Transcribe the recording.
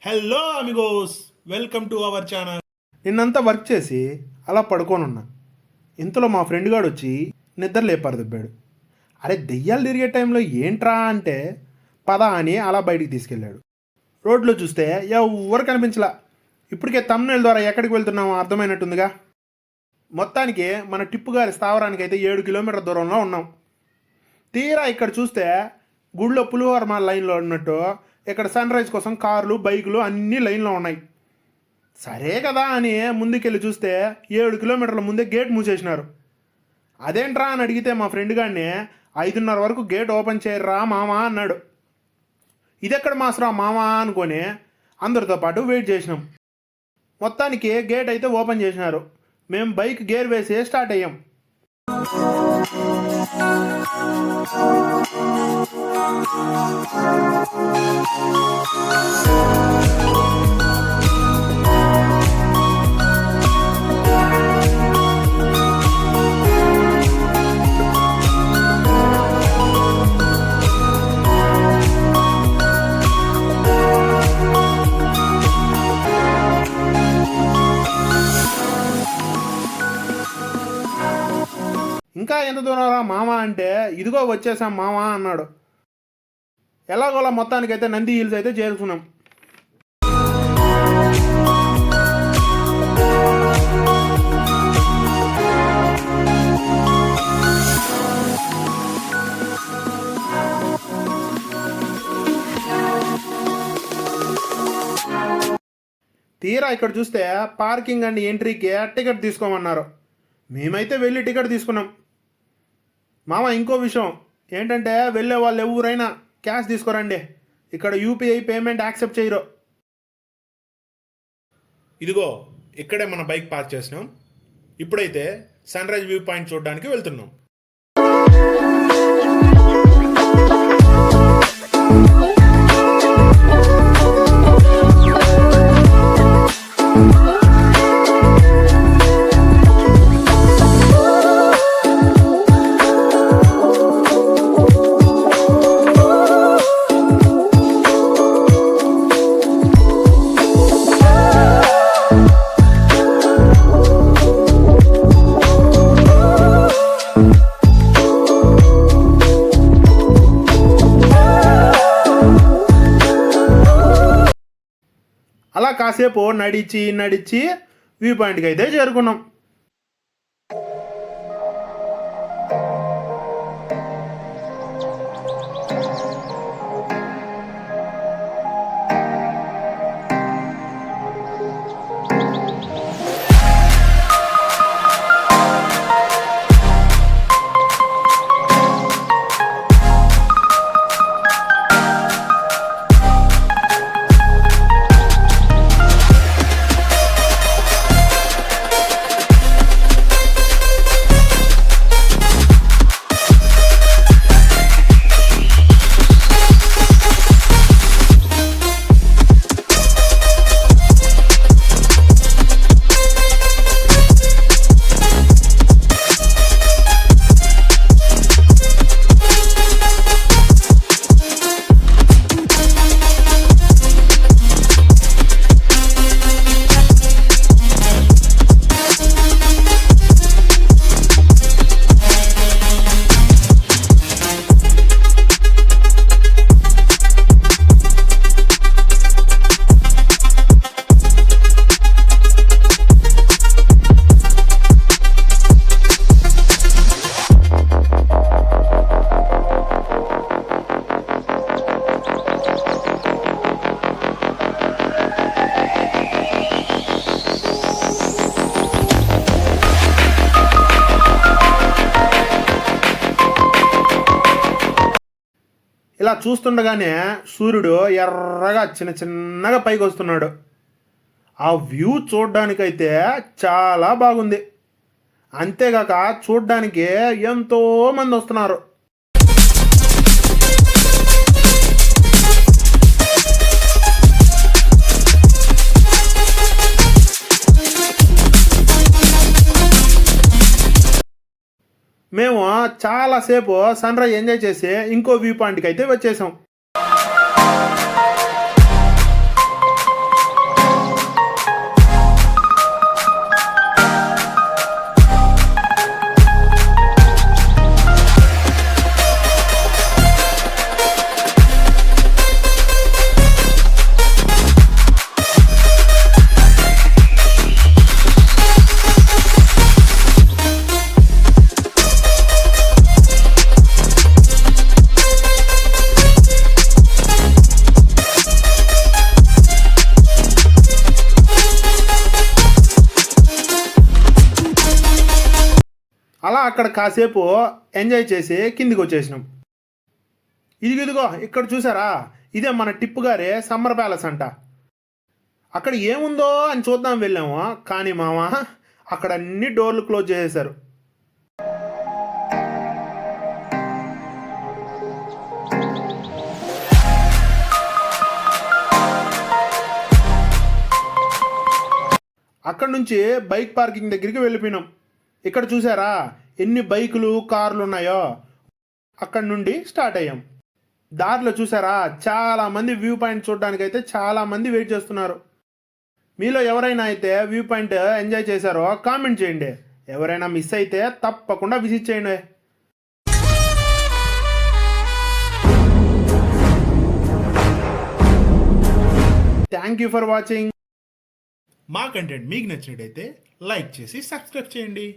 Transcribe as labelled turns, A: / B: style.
A: Hello Amigos, welcome to our channel.
B: నిన్నంతా work చేసి అలా పడుకోనున్నా. ఇంతలో మా ఫ్రెండ్ గాడు వచ్చి నిద్ర లేపారు దెబ్బాడు. అరే దెయ్యాలు తిరిగే టైంలో ఏంట్రా అంటే పద అని అలా బయటికి తీసుకెళ్ళాడు. రోడ్లో చూస్తే ఎవ్వరు కనిపించలా. ఇప్పటికే తమ్ముళ్ళ ద్వారా ఎక్కడికి వెళ్తున్నామో అర్థమైనట్టుందిగా. మొత్తానికి మన టిప్పు గారి స్థావరానికి అయితే 7 కిలోమీటర్ల దూరంలో ఉన్నాం. తీరా ఇక్కడ చూస్తే గుళ్ళో పులిహోర లైన్లో ఉన్నట్టు ఇక్కడ సన్ రైజ్ కోసం కార్లు బైకులు అన్నీ లైన్లో ఉన్నాయి. సరే కదా అని ముందుకెళ్ళి చూస్తే 7 కిలోమీటర్ల ముందే గేట్ మూసేసినారు. అదేంట్రా అని అడిగితే మా ఫ్రెండ్ గారిని 5:30 వరకు గేట్ ఓపెన్ చేయర్రా మామా అన్నాడు. ఇదెక్కడ మాసరా మామా అనుకొని అందరితో పాటు వెయిట్ చేసినాం. మొత్తానికి గేట్ అయితే ఓపెన్ చేసినారు. మేము బైక్ గేర్ వేసి స్టార్ట్ అయ్యాం. ఇంకా ఎంత దూరం రా మామ అంటే ఇదిగో వచ్చేసాం మామ అన్నాడు. ఎలాగోలా మొత్తానికైతే నంది హిల్స్ అయితే చేరుకున్నాం. తీరా ఇక్కడ చూస్తే పార్కింగ్ అండ్ ఎంట్రీకి టికెట్ తీసుకోమన్నారు. మేమైతే వెళ్ళి టికెట్ తీసుకున్నాం. మామ ఇంకో విషయం ఏంటంటే వెళ్ళే వాళ్ళు ఎవరైనా క్యాష్ తీసుకోరండి. ఇక్కడ యూపీఐ పేమెంట్ యాక్సెప్ట్ చేయరు.
A: ఇదిగో ఇక్కడే మన బైక్ పార్క్ చేసినాం. ఇప్పుడైతే సన్ రైజ్ వ్యూ పాయింట్ చూడడానికి వెళ్తున్నాం.
B: అలా కాసేపు నడిచి వ్యూ పాయింట్కి అయితే చేరుకున్నాం. ఇలా చూస్తుండగానే సూర్యుడు ఎర్రగా చిన్నగా పైకి వస్తున్నాడు. ఆ వ్యూ చూడ్డానికైతే చాలా బాగుంది. అంతేగాక చూడ్డానికి ఎంతోమంది వస్తున్నారు. మేము చాలాసేపు సన్ రైజ్ ఎంజాయ్ చేసి ఇంకో వ్యూ పాయింట్కి అయితే వచ్చేసాం. అలా అక్కడ కాసేపు ఎంజాయ్ చేసి కిందికి వచ్చేసినాం. ఇదిగో ఇక్కడ చూసారా, ఇదే మన టిప్పు గారి సమ్మర్ ప్యాలెస్ అంట. అక్కడ ఏముందో అని చూద్దాం వెళ్ళాము, కానీ మామ అక్కడ అన్ని డోర్లు క్లోజ్ చేసేశారు. అక్కడ నుంచి బైక్ పార్కింగ్ దగ్గరికి వెళ్ళిపోయినాం. ఇక్కడ చూసారా ఎన్ని బైకులు కార్లు ఉన్నాయో. అక్కడ నుండి స్టార్ట్ అయ్యాం. దారిలో చూసారా చాలామంది వ్యూ పాయింట్ చూడడానికి అయితే చాలామంది వెయిట్ చేస్తున్నారు. మీలో ఎవరైనా అయితే వ్యూ పాయింట్ ఎంజాయ్ చేశారో కామెంట్ చేయండి. ఎవరైనా మిస్ అయితే తప్పకుండా విజిట్ చేయండి. Thank you for watching.
A: మా కంటెంట్ మీకు నచ్చినట్టయితే లైక్ చేసి సబ్స్క్రైబ్ చేయండి.